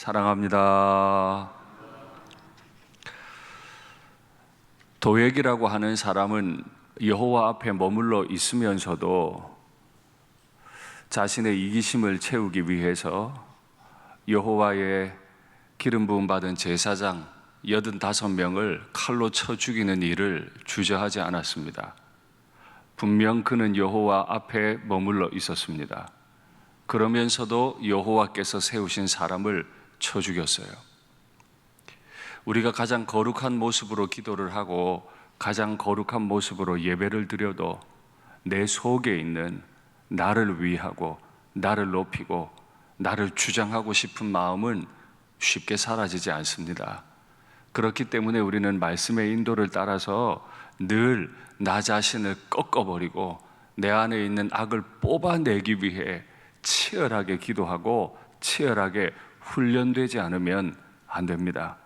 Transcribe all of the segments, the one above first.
사랑합니다. 도액이라고 하는 사람은 여호와 앞에 머물러 있으면서도 자신의 이기심을 채우기 위해서 여호와의 기름 부음 받은 제사장 85명을 칼로 쳐 죽이는 일을 주저하지 않았습니다. 분명 그는 여호와 앞에 머물러 있었습니다. 그러면서도 여호와께서 세우신 사람을 쳐 죽였어요. 우리가 가장 거룩한 모습으로 기도를 하고 가장 거룩한 모습으로 예배를 드려도 내 속에 있는 나를 위하고 나를 높이고 나를 주장하고 싶은 마음은 쉽게 사라지지 않습니다. 그렇기 때문에 우리는 말씀의 인도를 따라서 늘 나 자신을 꺾어버리고 내 안에 있는 악을 뽑아내기 위해 치열하게 기도하고 치열하게 훈련되지 않으면 안 됩니다.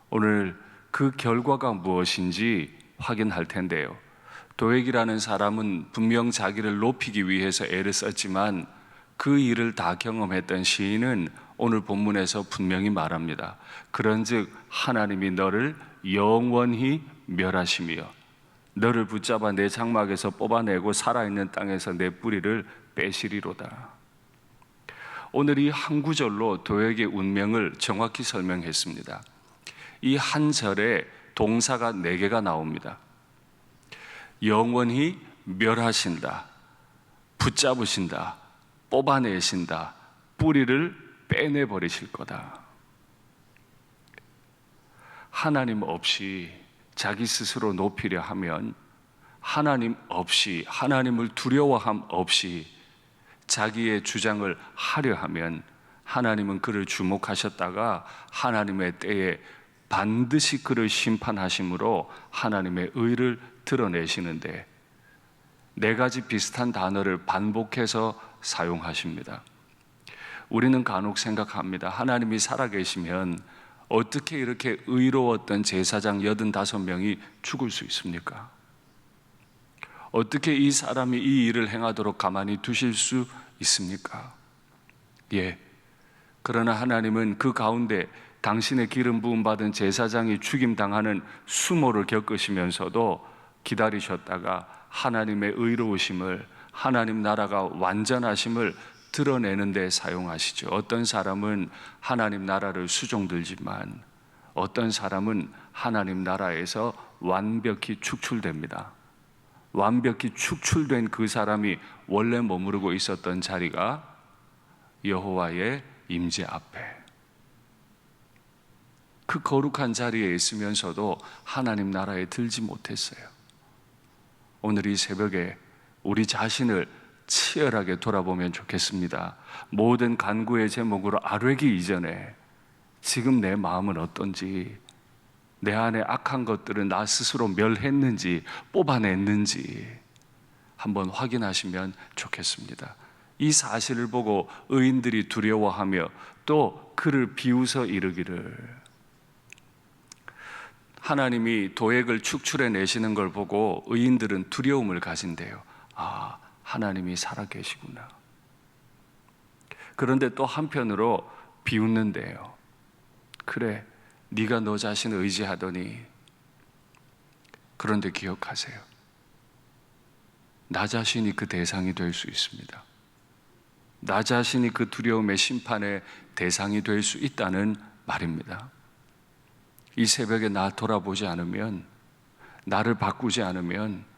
오늘 그 결과가 무엇인지 확인할 텐데요. 도액이라는 사람은 분명 자기를 높이기 위해서 애를 썼지만 그 일을 다 경험했던 시인은 오늘 본문에서 분명히 말합니다. 그런즉 하나님이 너를 영원히 멸하시며 너를 붙잡아 내 장막에서 뽑아내고 살아있는 땅에서 내 뿌리를 빼시리로다. 오늘 이 한 구절로 도액의 운명을 정확히 설명했습니다. 이 한 절에 동사가 4개가 나옵니다. 영원히 멸하신다, 붙잡으신다, 뽑아내신다, 뿌리를 빼내버리실 거다. 하나님 없이 자기 스스로 높이려 하면, 하나님 없이, 하나님을 두려워함 없이 자기의 주장을 하려 하면 하나님은 그를 주목하셨다가 하나님의 때에 반드시 그를 심판하심으로 하나님의 의를 드러내시는데 4가지 비슷한 단어를 반복해서 사용하십니다. 우리는 간혹 생각합니다. 하나님이 살아계시면 어떻게 이렇게 의로웠던 제사장 85명이 죽을 수 있습니까? 어떻게 이 사람이 이 일을 행하도록 가만히 두실 수 있습니까? 그러나 하나님은 그 가운데 당신의 기름 부음 받은 제사장이 죽임당하는 수모를 겪으시면서도 기다리셨다가 하나님의 의로우심을, 하나님 나라가 완전하심을 드러내는 데 사용하시죠. 어떤 사람은 하나님 나라를 수종들지만 어떤 사람은 하나님 나라에서 완벽히 축출됩니다. 완벽히 축출된 그 사람이 원래 머무르고 있었던 자리가 여호와의 임재 앞에, 그 거룩한 자리에 있으면서도 하나님 나라에 들지 못했어요. 오늘 이 새벽에 우리 자신을 치열하게 돌아보면 좋겠습니다. 모든 간구의 제목으로 아뢰기 이전에 지금 내 마음은 어떤지, 내 안에 악한 것들은 나 스스로 멸했는지 뽑아냈는지 한번 확인하시면 좋겠습니다. 이 사실을 보고 의인들이 두려워하며 또 그를 비웃어 이르기를, 하나님이 도액을 축출해내시는 걸 보고 의인들은 두려움을 가진대요. 하나님이 살아계시구나. 그런데 또 한편으로 비웃는데요. 그래, 네가 너 자신을 의지하더니. 그런데 기억하세요. 나 자신이 그 대상이 될 수 있습니다. 나 자신이 그 두려움의 심판의 대상이 될 수 있다는 말입니다. 이 새벽에 나 돌아보지 않으면, 나를 바꾸지 않으면,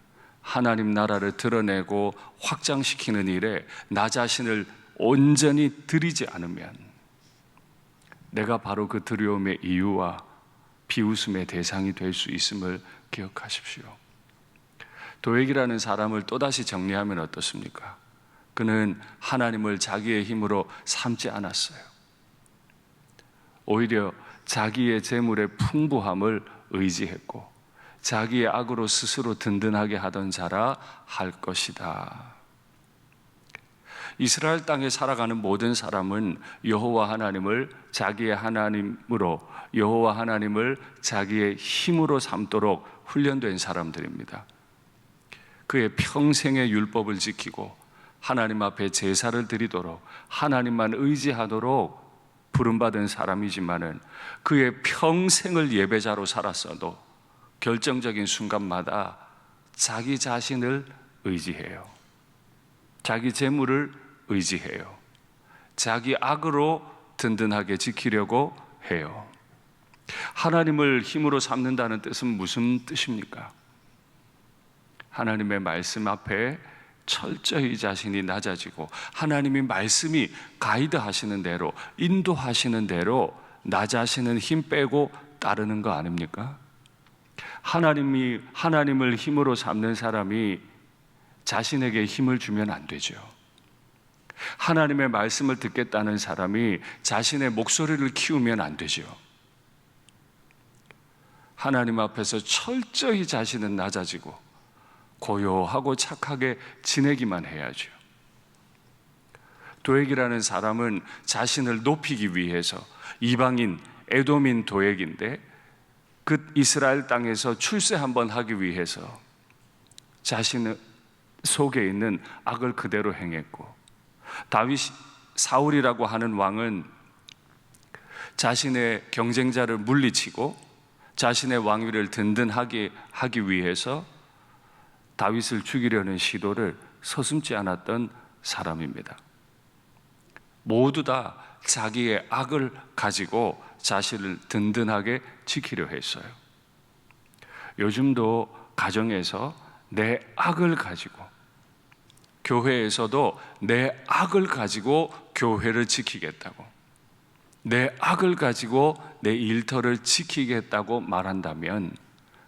하나님 나라를 드러내고 확장시키는 일에 나 자신을 온전히 들이지 않으면 내가 바로 그 두려움의 이유와 비웃음의 대상이 될 수 있음을 기억하십시오. 도액이라는 사람을 또다시 정리하면 어떻습니까? 그는 하나님을 자기의 힘으로 삼지 않았어요. 오히려 자기의 재물의 풍부함을 의지했고 자기의 악으로 스스로 든든하게 하던 자라 할 것이다. 이스라엘 땅에 살아가는 모든 사람은 여호와 하나님을 자기의 하나님으로, 여호와 하나님을 자기의 힘으로 삼도록 훈련된 사람들입니다. 그의 평생의 율법을 지키고 하나님 앞에 제사를 드리도록, 하나님만 의지하도록 부름받은 사람이지만은 그의 평생을 예배자로 살았어도 결정적인 순간마다 자기 자신을 의지해요. 자기 재물을 의지해요. 자기 악으로 든든하게 지키려고 해요. 하나님을 힘으로 삼는다는 뜻은 무슨 뜻입니까? 하나님의 말씀 앞에 철저히 자신이 낮아지고 하나님의 말씀이 가이드 하시는 대로, 인도하시는 대로 나 자신은 힘 빼고 따르는 거 아닙니까? 하나님을 힘으로 삼는 사람이 자신에게 힘을 주면 안 되죠. 하나님의 말씀을 듣겠다는 사람이 자신의 목소리를 키우면 안 되죠. 하나님 앞에서 철저히 자신은 낮아지고 고요하고 착하게 지내기만 해야죠. 도액이라는 사람은 자신을 높이기 위해서 이방인 에돔인 도액인데 그 이스라엘 땅에서 출세 한번 하기 위해서 자신 속에 있는 악을 그대로 행했고, 사울이라고 하는 왕은 자신의 경쟁자를 물리치고 자신의 왕위를 든든하게 하기 위해서 다윗을 죽이려는 시도를 서슴지 않았던 사람입니다. 모두 다 자기의 악을 가지고 자신을 든든하게 지키려 했어요. 요즘도 가정에서 내 악을 가지고, 교회에서도 내 악을 가지고 교회를 지키겠다고, 내 악을 가지고 내 일터를 지키겠다고 말한다면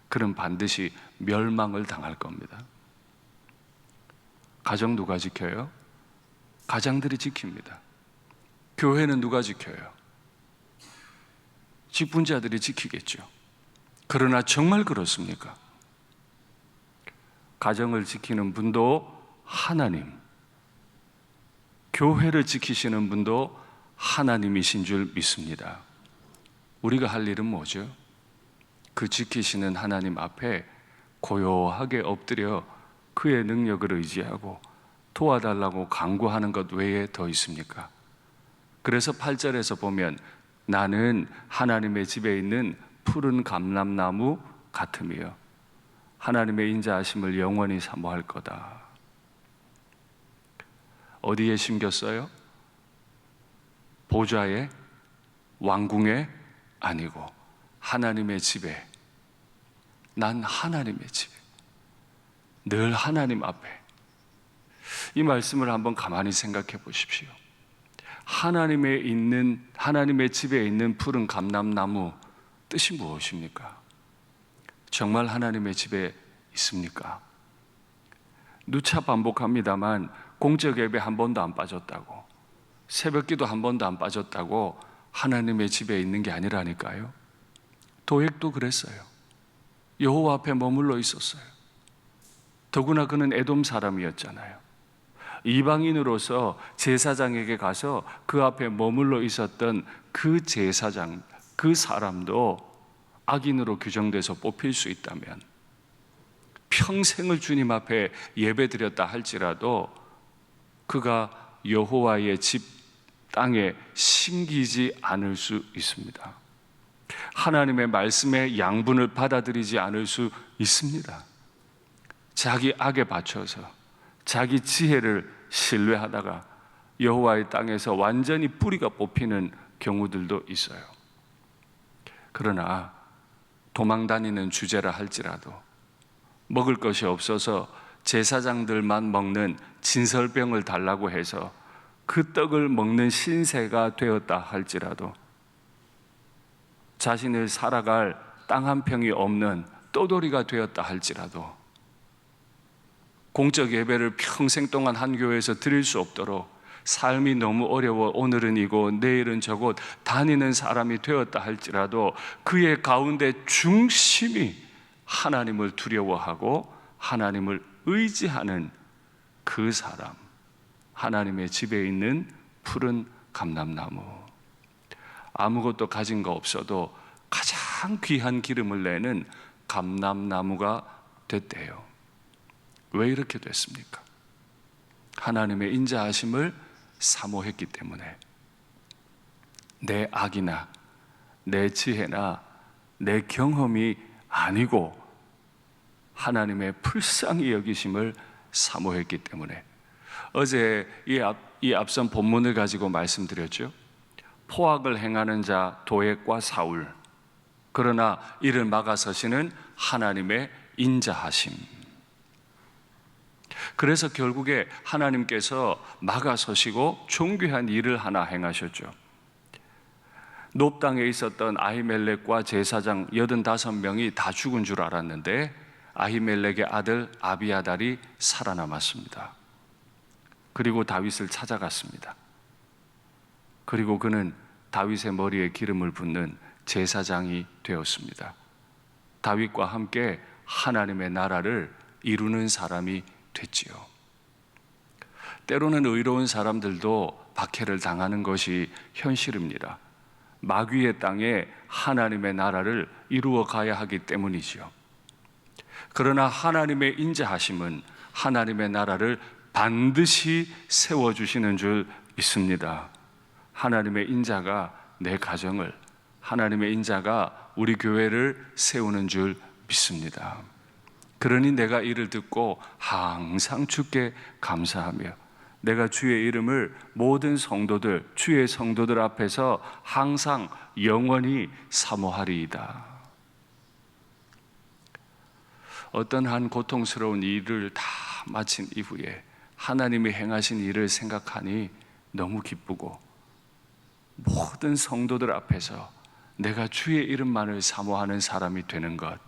그는 반드시 멸망을 당할 겁니다. 가정 누가 지켜요? 가장들이 지킵니다. 교회는 누가 지켜요? 직분자들이 지키겠죠. 그러나 정말 그렇습니까? 가정을 지키는 분도 하나님, 교회를 지키시는 분도 하나님이신 줄 믿습니다. 우리가 할 일은 뭐죠? 그 지키시는 하나님 앞에 고요하게 엎드려 그의 능력을 의지하고 도와달라고 간구하는 것 외에 더 있습니까? 그래서 8절에서 보면 나는 하나님의 집에 있는 푸른 감람나무 같으며 하나님의 인자하심을 영원히 사모할 거다. 어디에 심겼어요? 보좌에, 왕궁에 아니고 하나님의 집에. 난 하나님의 집에, 늘 하나님 앞에. 이 말씀을 한번 가만히 생각해 보십시오. 하나님의 집에 있는 푸른 감람나무, 뜻이 무엇입니까? 정말 하나님의 집에 있습니까? 누차 반복합니다만 공적 예배 한 번도 안 빠졌다고, 새벽 기도 한 번도 안 빠졌다고 하나님의 집에 있는 게 아니라니까요. 도액도 그랬어요. 여호와 앞에 머물러 있었어요. 더구나 그는 에돔 사람이었잖아요. 이방인으로서 제사장에게 가서 그 앞에 머물러 있었던 그 제사장, 그 사람도 악인으로 규정돼서 뽑힐 수 있다면, 평생을 주님 앞에 예배드렸다 할지라도 그가 여호와의 집 땅에 심기지 않을 수 있습니다. 하나님의 말씀의 양분을 받아들이지 않을 수 있습니다. 자기 악에 받쳐서 자기 지혜를 신뢰하다가 여호와의 땅에서 완전히 뿌리가 뽑히는 경우들도 있어요. 그러나 도망다니는 주제라 할지라도 먹을 것이 없어서 제사장들만 먹는 진설병을 달라고 해서 그 떡을 먹는 신세가 되었다 할지라도, 자신을 살아갈 땅 한 평이 없는 떠돌이가 되었다 할지라도, 공적 예배를 평생 동안 한 교회에서 드릴 수 없도록 삶이 너무 어려워 오늘은 이곳 내일은 저곳 다니는 사람이 되었다 할지라도 그의 가운데 중심이 하나님을 두려워하고 하나님을 의지하는 그 사람, 하나님의 집에 있는 푸른 감람나무, 아무것도 가진 거 없어도 가장 귀한 기름을 내는 감람나무가 됐대요. 왜 이렇게 됐습니까? 하나님의 인자하심을 사모했기 때문에. 내 악이나 내 지혜나 내 경험이 아니고 하나님의 불쌍히 여기심을 사모했기 때문에 어제 이 앞선 본문을 가지고 말씀드렸죠. 포악을 행하는 자 도액과 사울, 그러나 이를 막아서시는 하나님의 인자하심. 그래서 결국에 하나님께서 막아서시고 존귀한 일을 하나 행하셨죠. 놉 땅에 있었던 아히멜렉과 제사장 85명이 다 죽은 줄 알았는데 아히멜렉의 아들 아비아달이 살아남았습니다. 그리고 다윗을 찾아갔습니다. 그리고 그는 다윗의 머리에 기름을 붓는 제사장이 되었습니다. 다윗과 함께 하나님의 나라를 이루는 사람이 됐지요. 때로는 의로운 사람들도 박해를 당하는 것이 현실입니다. 마귀의 땅에 하나님의 나라를 이루어 가야 하기 때문이지요. 그러나 하나님의 인자하심은 하나님의 나라를 반드시 세워주시는 줄 믿습니다. 하나님의 인자가 내 가정을, 하나님의 인자가 우리 교회를 세우는 줄 믿습니다. 그러니 내가 이를 듣고 항상 주께 감사하며 내가 주의 이름을 모든 성도들, 주의 성도들 앞에서 항상 영원히 사모하리이다. 어떤 한 고통스러운 일을 다 마친 이후에 하나님이 행하신 일을 생각하니 너무 기쁘고 모든 성도들 앞에서 내가 주의 이름만을 사모하는 사람이 되는 것.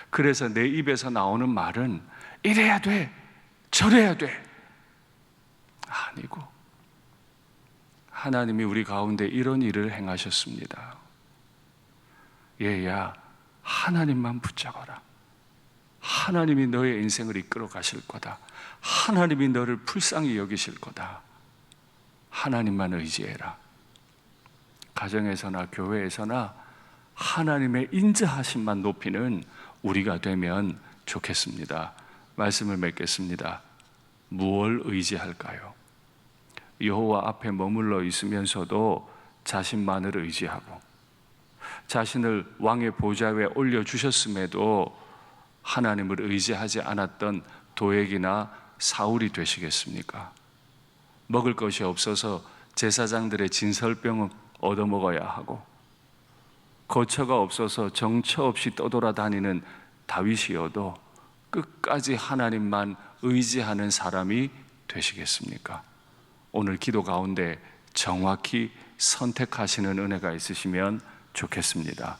그래서 내 입에서 나오는 말은 이래야 돼, 저래야 돼 아니고 하나님이 우리 가운데 이런 일을 행하셨습니다. 얘야, 하나님만 붙잡아라. 하나님이 너의 인생을 이끌어 가실 거다. 하나님이 너를 불쌍히 여기실 거다. 하나님만 의지해라. 가정에서나 교회에서나 하나님의 인자하심만 높이는 우리가 되면 좋겠습니다. 말씀을 맺겠습니다. 무엇을 의지할까요? 여호와 앞에 머물러 있으면서도 자신만을 의지하고 자신을 왕의 보좌 위에 올려주셨음에도 하나님을 의지하지 않았던 도액이나 사울이 되시겠습니까? 먹을 것이 없어서 제사장들의 진설병을 얻어먹어야 하고 거처가 없어서 정처 없이 떠돌아다니는 다윗이어도 끝까지 하나님만 의지하는 사람이 되시겠습니까? 오늘 기도 가운데 정확히 선택하시는 은혜가 있으시면 좋겠습니다.